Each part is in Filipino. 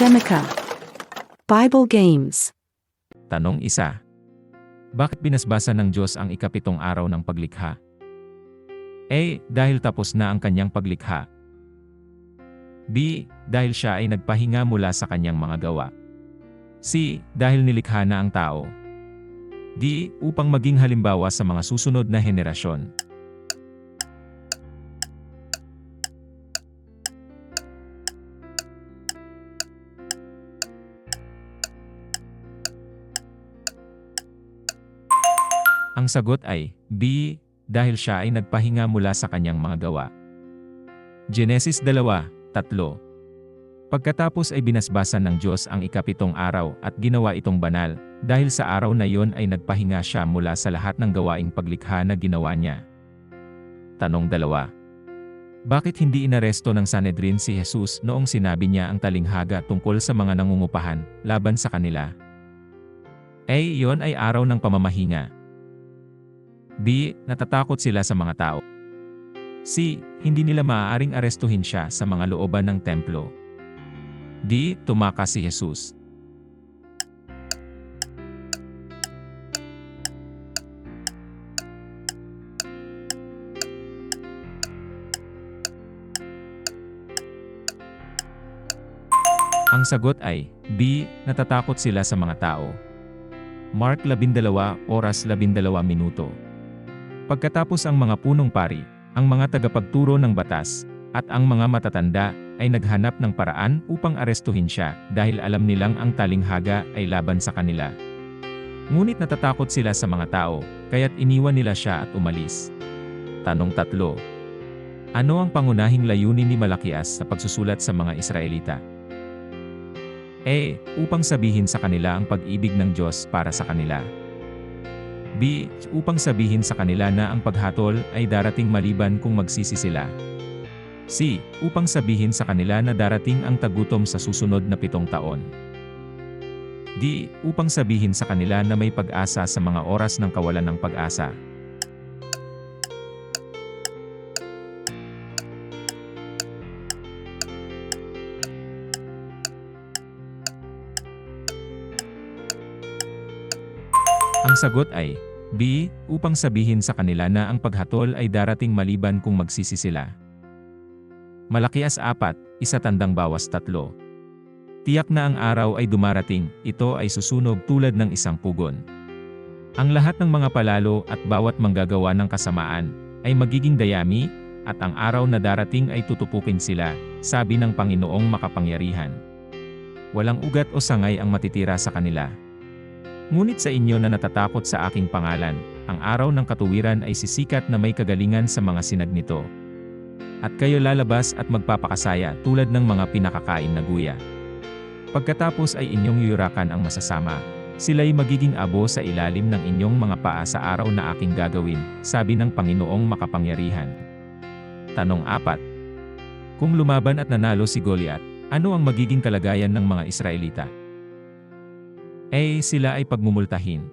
Shemika. Bible Games. Tanong 1. Bakit binasbasa ng Diyos ang ikapitong araw ng paglikha? A. Dahil tapos na ang kanyang paglikha. B. Dahil siya ay nagpahinga mula sa kanyang mga gawa. C. Dahil nilikha na ang tao. D. Upang maging halimbawa sa mga susunod na henerasyon. Ang sagot ay B. Dahil siya ay nagpahinga mula sa kanyang mga gawa. Genesis 2:3. Pagkatapos ay binasbasan ng Diyos ang ikapitong araw at ginawa itong banal, dahil sa araw na iyon ay nagpahinga siya mula sa lahat ng gawaing paglikha na ginawa niya. Tanong 2. Bakit hindi inaresto ng Sanhedrin si Jesus noong sinabi niya ang talinghaga tungkol sa mga nangungupahan laban sa kanila? A. Iyon ay araw ng pamamahinga. B. Natatakot sila sa mga tao. C. Hindi nila maaaring arestuhin siya sa mga looban ng templo. D. Tumakas si Jesus. Ang sagot ay B. Natatakot sila sa mga tao. Mark 12:12. Pagkatapos ang mga punong pari, ang mga tagapagturo ng batas, at ang mga matatanda ay naghanap ng paraan upang arestuhin siya dahil alam nilang ang talinghaga ay laban sa kanila. Ngunit natatakot sila sa mga tao, kaya't iniwan nila siya at umalis. Tanong 3. Ano ang pangunahing layunin ni Malakias sa pagsusulat sa mga Israelita? A. Upang sabihin sa kanila ang pag-ibig ng Diyos para sa kanila. B. Upang sabihin sa kanila na ang paghatol ay darating maliban kung magsisi sila. C. Upang sabihin sa kanila na darating ang tagutom sa susunod na 7 taon. D. Upang sabihin sa kanila na may pag-asa sa mga oras ng kawalan ng pag-asa. Ang sagot ay B. Upang sabihin sa kanila na ang paghatol ay darating maliban kung magsisi sila. Malakias 4:1-3. Tiyak na ang araw ay dumarating, ito ay susunog tulad ng isang pugon. Ang lahat ng mga palalo at bawat manggagawa ng kasamaan ay magiging dayami, at ang araw na darating ay tutupukin sila, sabi ng Panginoong makapangyarihan. Walang ugat o sangay ang matitira sa kanila. Ngunit sa inyo na natatakot sa aking pangalan, ang araw ng katuwiran ay sisikat na may kagalingan sa mga sinag nito. At kayo lalabas at magpapakasaya tulad ng mga pinakakain na guya. Pagkatapos ay inyong yuyurakan ang masasama. Sila'y magiging abo sa ilalim ng inyong mga paa sa araw na aking gagawin, sabi ng Panginoong makapangyarihan. Tanong 4. Kung lumaban at nanalo si Goliath, ano ang magiging kalagayan ng mga Israelita? A. Sila ay pagmumultahin.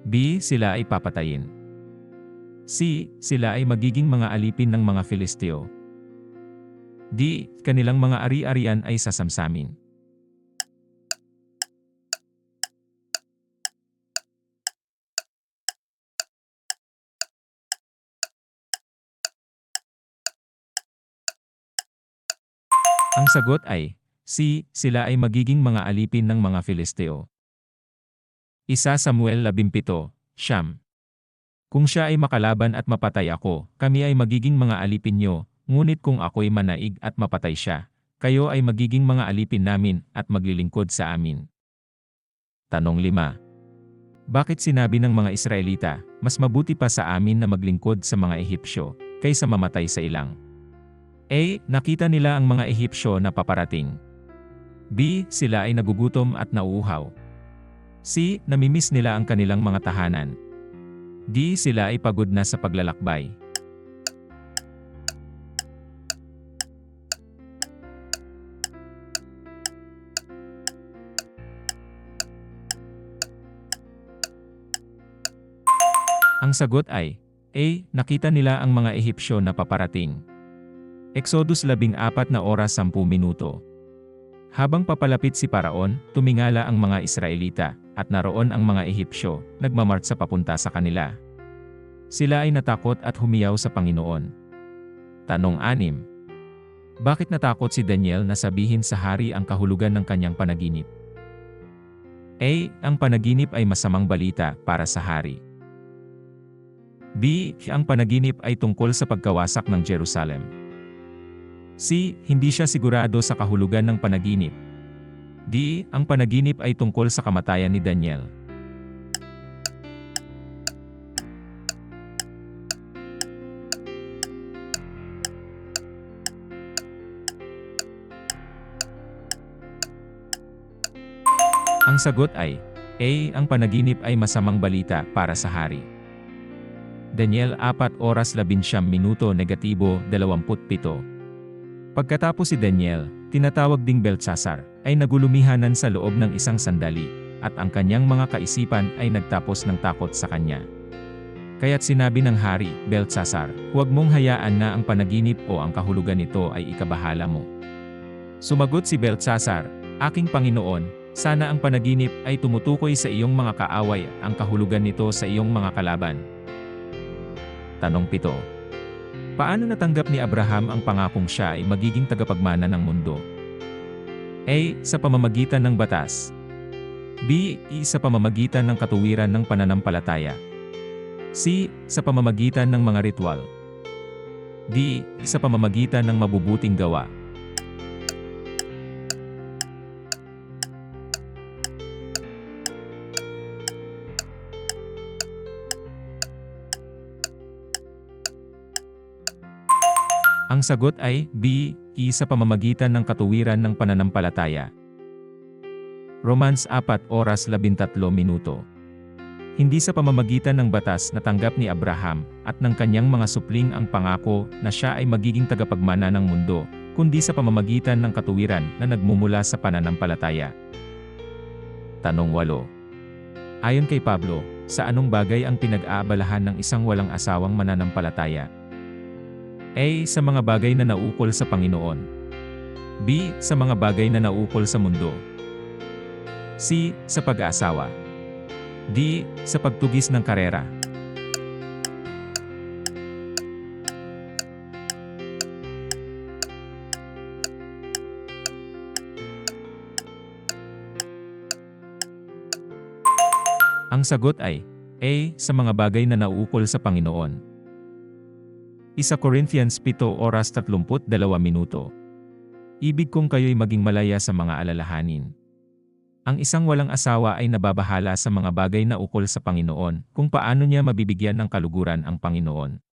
B. Sila ay papatayin. C. Sila ay magiging mga alipin ng mga Filisteo. D. Kanilang mga ari-arian ay sasamsamin. Ang sagot ay C. Sila ay magiging mga alipin ng mga Filisteo. 1 Samuel 17:9. Kung siya ay makalaban at mapatay ako, kami ay magiging mga alipin niyo, ngunit kung ako'y manaig at mapatay siya, kayo ay magiging mga alipin namin at maglilingkod sa amin. Tanong 5. Bakit sinabi ng mga Israelita, mas mabuti pa sa amin na maglingkod sa mga Ehipsyo, kaysa mamatay sa ilang? A. Nakita nila ang mga Ehipsyo na paparating. B. Sila ay nagugutom at nauuhaw. C. Namimiss nila ang kanilang mga tahanan. D. Sila ay pagod na sa paglalakbay. Ang sagot ay A. Nakita nila ang mga Ehipsyo na paparating. Exodus 14:10. Habang papalapit si Paraon, tumingala ang mga Israelita, at naroon ang mga Ehipsyo, nagmamartsa papunta sa kanila. Sila ay natakot at humiyaw sa Panginoon. Tanong 6. Bakit natakot si Daniel na sabihin sa hari ang kahulugan ng kanyang panaginip? A. Ang panaginip ay masamang balita para sa hari. B. Ang panaginip ay tungkol sa pagkawasak ng Jerusalem. C. Hindi siya sigurado sa kahulugan ng panaginip. D. Ang panaginip ay tungkol sa kamatayan ni Daniel. Ang sagot ay A. Ang panaginip ay masamang balita para sa hari. Daniel 4:19 -27. Pagkatapos si Daniel, tinatawag ding Beltsasar, ay nagulumihanan sa loob ng isang sandali, at ang kanyang mga kaisipan ay nagtapos ng takot sa kanya. Kaya't sinabi ng hari, Beltsasar, huwag mong hayaan na ang panaginip o ang kahulugan nito ay ikabahala mo. Sumagot si Beltsasar, aking Panginoon, sana ang panaginip ay tumutukoy sa iyong mga kaaway, ang kahulugan nito sa iyong mga kalaban. Tanong 7. Paano natanggap ni Abraham ang pangakong siya ay magiging tagapagmana ng mundo? A. Sa pamamagitan ng batas. B. Sa pamamagitan ng katuwiran ng pananampalataya. C. Sa pamamagitan ng mga ritual. D. Sa pamamagitan ng mabubuting gawa. Ang sagot ay B. Sa pamamagitan ng katuwiran ng pananampalataya. Romans 4:13. Hindi sa pamamagitan ng batas natanggap ni Abraham at ng kanyang mga supling ang pangako na siya ay magiging tagapagmana ng mundo, kundi sa pamamagitan ng katuwiran na nagmumula sa pananampalataya. Tanong 8. Ayon kay Pablo, sa anong bagay ang pinag-aabalahan ng isang walang asawang mananampalataya? A. Sa mga bagay na naukol sa Panginoon. B. Sa mga bagay na naukol sa mundo. C. Sa pag-aasawa. D. Sa pagtugis ng karera. Ang sagot ay A. Sa mga bagay na naukol sa Panginoon. 1 Corinthians 7:32. Ibig kong kayo'y maging malaya sa mga alalahanin. Ang isang walang asawa ay nababahala sa mga bagay na ukol sa Panginoon, kung paano niya mabibigyan ng kaluguran ang Panginoon.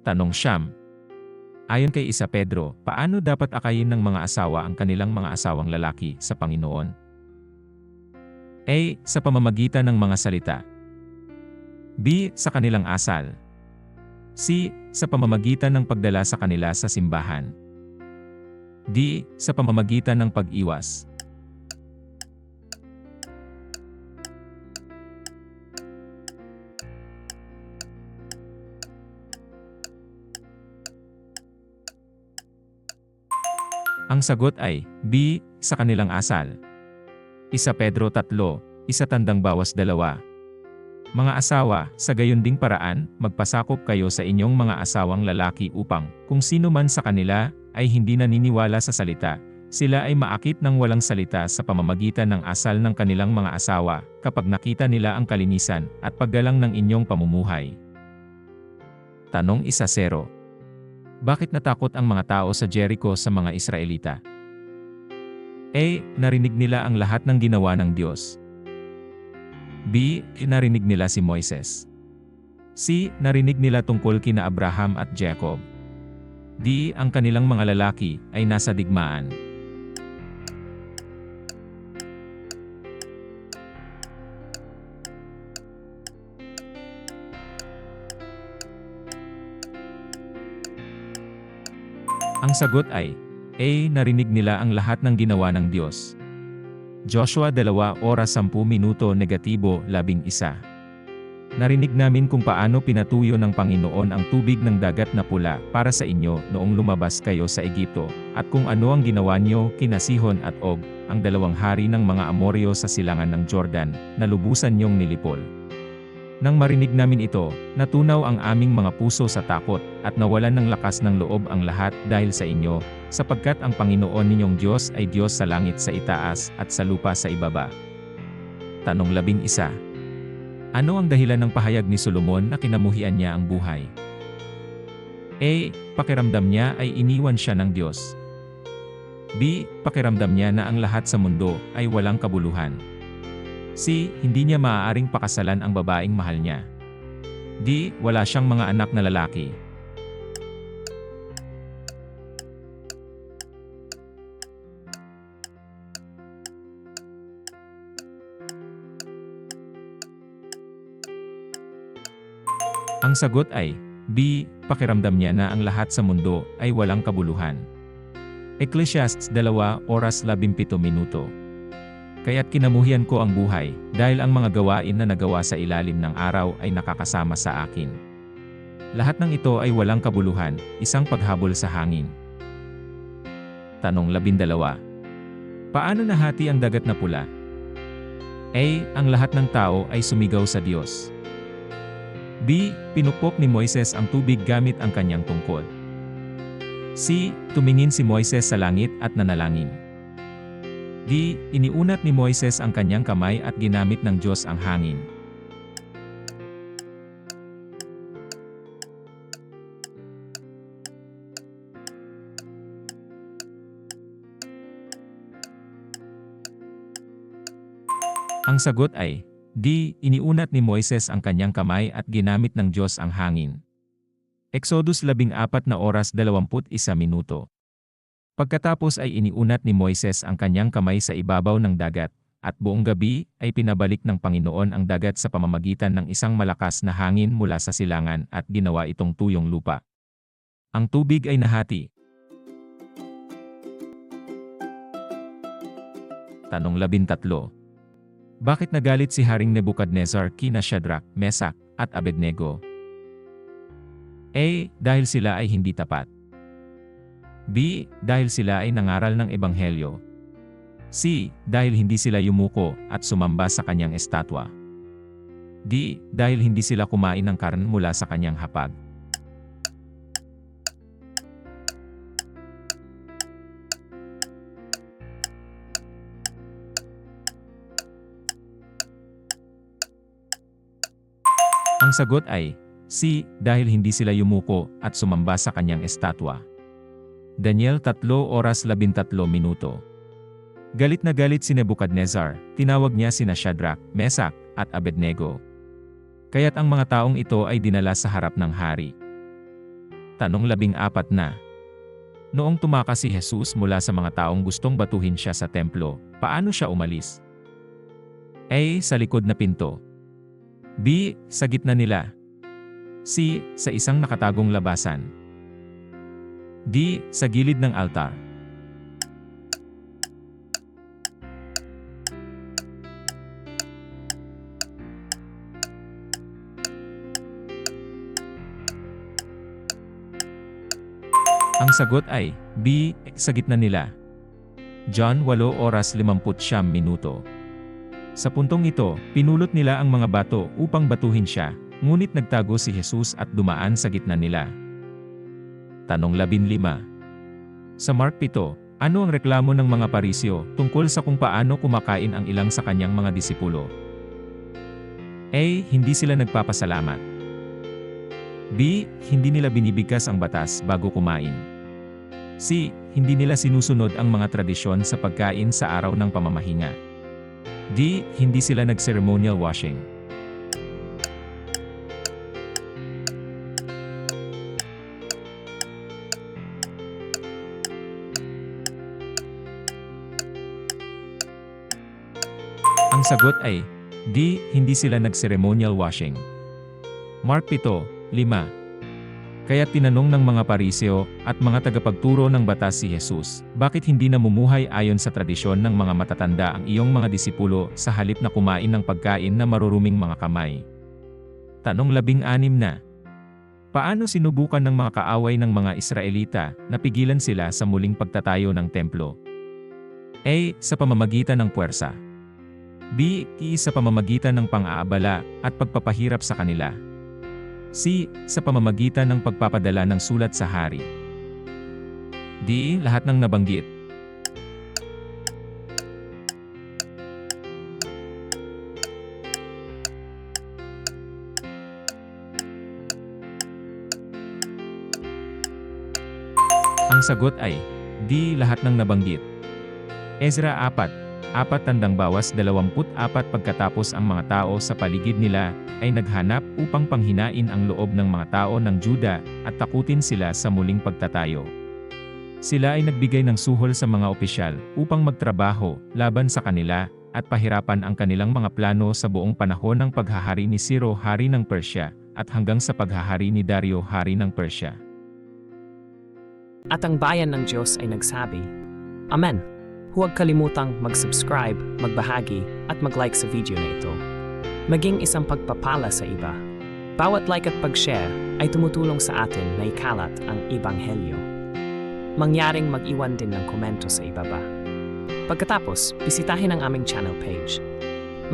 Tanong 9. Ayon kay 1 Pedro, paano dapat akayin ng mga asawa ang kanilang mga asawang lalaki sa Panginoon? A. Sa pamamagitan ng mga salita. B. Sa kanilang asal. C. Sa pamamagitan ng pagdala sa kanila sa simbahan. D. Sa pamamagitan ng pag-iwas. Ang sagot ay B. Sa kanilang asal. 1 Pedro 3, isa-2. Mga asawa, sa gayon ding paraan, magpasakop kayo sa inyong mga asawang lalaki upang, kung sino man sa kanila, ay hindi naniniwala sa salita, sila ay maakit ng walang salita sa pamamagitan ng asal ng kanilang mga asawa, kapag nakita nila ang kalinisan at paggalang ng inyong pamumuhay. Tanong 1-0. Bakit natakot ang mga tao sa Jericho sa mga Israelita? A. Narinig nila ang lahat ng ginawa ng Diyos. B. Narinig nila si Moises. C. Narinig nila tungkol kina Abraham at Jacob. D. Ang kanilang mga lalaki ay nasa digmaan. Ang sagot ay A. Narinig nila ang lahat ng ginawa ng Diyos. Joshua 2:10-11. Narinig namin kung paano pinatuyo ng Panginoon ang tubig ng dagat na pula para sa inyo noong lumabas kayo sa Egipto, at kung ano ang ginawa niyo kina Sihon at Og, ang dalawang hari ng mga Amoryo sa silangan ng Jordan, na lubusan niyong nilipol. Nang marinig namin ito, natunaw ang aming mga puso sa takot, at nawalan ng lakas ng loob ang lahat dahil sa inyo, sapagkat ang Panginoon ninyong Diyos ay Diyos sa langit sa itaas at sa lupa sa ibaba. Tanong 11. Ano ang dahilan ng pahayag ni Solomon na kinamuhian niya ang buhay? A. Pakiramdam niya ay iniwan siya ng Diyos. B. Pakiramdam niya na ang lahat sa mundo ay walang kabuluhan. C. Hindi niya maaaring pakasalan ang babaeng mahal niya. D. Wala siyang mga anak na lalaki. Ang sagot ay B. Pakiramdam niya na ang lahat sa mundo ay walang kabuluhan. Ecclesiastes 2:17. Kaya't kinamuhian ko ang buhay, dahil ang mga gawain na nagawa sa ilalim ng araw ay nakakasama sa akin. Lahat ng ito ay walang kabuluhan, isang paghabol sa hangin. Tanong 12. Paano nahati ang dagat na pula? A. Ang lahat ng tao ay sumigaw sa Diyos. B. Pinupok ni Moises ang tubig gamit ang kanyang tungkod. C. Tumingin si Moises sa langit at nanalangin. D. Iniunat ni Moises ang kanyang kamay at ginamit ng Diyos ang hangin. Ang sagot ay D. Iniunat ni Moises ang kanyang kamay at ginamit ng Diyos ang hangin. Exodus 14:21. Pagkatapos ay iniunat ni Moises ang kanyang kamay sa ibabaw ng dagat, at buong gabi ay pinabalik ng Panginoon ang dagat sa pamamagitan ng isang malakas na hangin mula sa silangan at ginawa itong tuyong lupa. Ang tubig ay nahati. Tanong 13. Bakit nagalit si Haring Nebukadnezar kina Shadrach, Meshach, at Abednego? A. Dahil sila ay hindi tapat. B. Dahil sila ay nangaral ng ebanghelyo. C. Dahil hindi sila yumuko at sumamba sa kanyang estatwa. D. Dahil hindi sila kumain ng karne mula sa kanyang hapag. Ang sagot ay C. Dahil hindi sila yumuko at sumamba sa kanyang estatwa. Daniel 3:13. Galit na galit si Nebukadnezar, tinawag niya sina Shadrach, Meshach, at Abednego. Kaya't ang mga taong ito ay dinala sa harap ng hari. Tanong 14 na. Noong tumakas si Jesus mula sa mga taong gustong batuhin siya sa templo, paano siya umalis? A. Sa likod na pinto. B. Sa gitna nila. C. Sa isang nakatagong labasan. D. Sa gilid ng altar. Ang sagot ay B. Sa gitna nila. John 8:59. Sa puntong ito, pinulot nila ang mga bato upang batuhin siya, ngunit nagtago si Jesus at dumaan sa gitna nila. Tanong 15. Sa Mark 7, ano ang reklamo ng mga Pariseo tungkol sa kung paano kumakain ang ilang sa kanyang mga disipulo? A. Hindi sila nagpapasalamat. B. Hindi nila binibigkas ang batas bago kumain. C. Hindi nila sinusunod ang mga tradisyon sa pagkain sa araw ng pamamahinga. D. Hindi sila nag-ceremonial washing. Ang sagot ay D. Hindi sila nag-ceremonial washing. Mark 7:5. Kaya tinanong ng mga Pariseo at mga tagapagturo ng batas si Jesus, bakit hindi namumuhay ayon sa tradisyon ng mga matatanda ang iyong mga disipulo sa halip na kumain ng pagkain na maruruming mga kamay? Tanong 16 na. Paano sinubukan ng mga kaaway ng mga Israelita na pigilan sila sa muling pagtatayo ng templo? A. Sa pamamagitan ng puwersa. B. Sa pamamagitan ng pang-aabala at pagpapahirap sa kanila. C. Sa pamamagitan ng pagpapadala ng sulat sa hari. D. Lahat ng nabanggit. Ang sagot ay D. Lahat ng nabanggit. Ezra 4:4-24 pagkatapos ang mga tao sa paligid nila ay naghanap upang panghinain ang loob ng mga tao ng Juda at takutin sila sa muling pagtatayo. Sila ay nagbigay ng suhol sa mga opisyal upang magtrabaho laban sa kanila at pahirapan ang kanilang mga plano sa buong panahon ng paghahari ni Ciro, hari ng Persya, at hanggang sa paghahari ni Dario, hari ng Persya. At ang bayan ng Diyos ay nagsabi, Amen! Huwag kalimutang mag-subscribe, magbahagi, at mag-like sa video na ito. Maging isang pagpapala sa iba. Bawat like at pag-share ay tumutulong sa atin na ikalat ang Ebanghelyo. Mangyaring mag-iwan din ng komento sa ibaba. Pagkatapos, bisitahin ang aming channel page.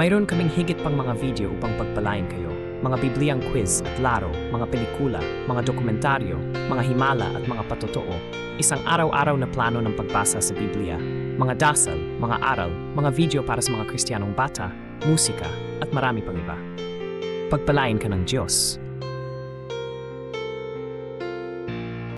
Mayroon kaming higit pang mga video upang pagpalain kayo. Mga Bibliang quiz at laro, mga pelikula, mga dokumentaryo, mga himala at mga patotoo, isang araw-araw na plano ng pagbasa sa Biblia, mga dasal, mga aral, mga video para sa mga Kristiyanong bata, musika, at marami pang iba. Pagpalain ka ng Diyos.